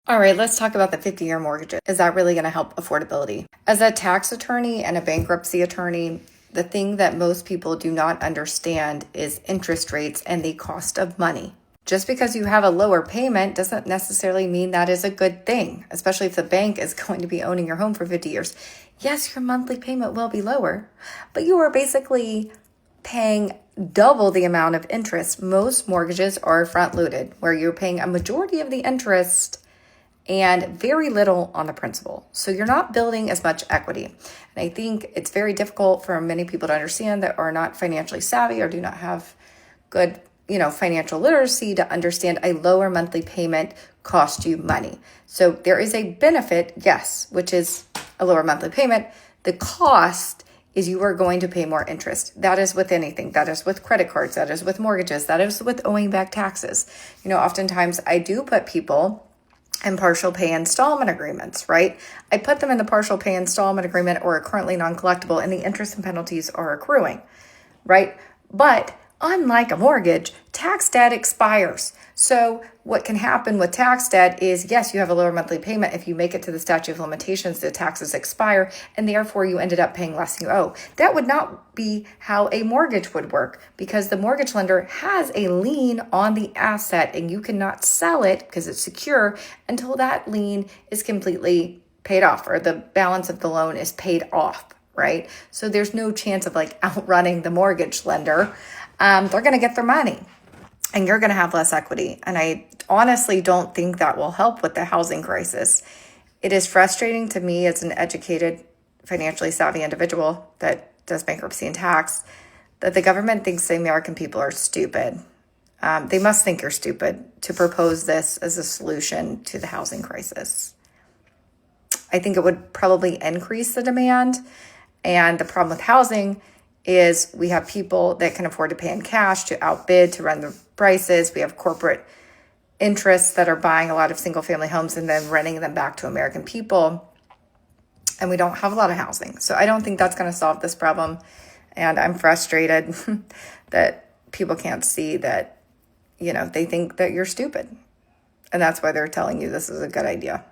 All right, let's talk about the 50-year mortgages. Is that really going to help affordability? As a tax attorney and a bankruptcy attorney, the thing that most people do not understand is interest rates and the cost of money. Just because you have a lower payment doesn't necessarily mean that is a good thing, especially if the bank is going to be owning your home for 50 years. Yes, your monthly payment will be lower, but you are basically paying double the amount of interest. Most mortgages are front-loaded, where you're paying a majority of the interest and very little on the principal. So you're not building as much equity. And I think it's very difficult for many people to understand that are not financially savvy or do not have good, financial literacy to understand a lower monthly payment costs you money. So there is a benefit, yes, which is a lower monthly payment. The cost is you are going to pay more interest. That is with anything. That is with credit cards. That is with mortgages. That is with owing back taxes. Oftentimes I do put people and partial pay installment agreements, right? I put them in the partial pay installment agreement or a currently non-collectible, and the interest and penalties are accruing, right? But unlike a mortgage, tax debt expires. So what can happen with tax debt is, yes, you have a lower monthly payment. If you make it to the statute of limitations, the taxes expire, and therefore you ended up paying less than you owe. That would not be how a mortgage would work, because the mortgage lender has a lien on the asset and you cannot sell it because it's secure until that lien is completely paid off or the balance of the loan is paid off, right? So there's no chance of outrunning the mortgage lender. They're going to get their money and you're going to have less equity. And I honestly don't think that will help with the housing crisis. It is frustrating to me as an educated, financially savvy individual that does bankruptcy and tax that the government thinks the American people are stupid. They must think you're stupid to propose this as a solution to the housing crisis. I think it would probably increase the demand. And the problem with housing is we have people that can afford to pay in cash to outbid, to run the prices. We have corporate interests that are buying a lot of single family homes and then renting them back to American people. And we don't have a lot of housing. So I don't think that's going to solve this problem. And I'm frustrated that people can't see that, they think that you're stupid. And that's why they're telling you this is a good idea.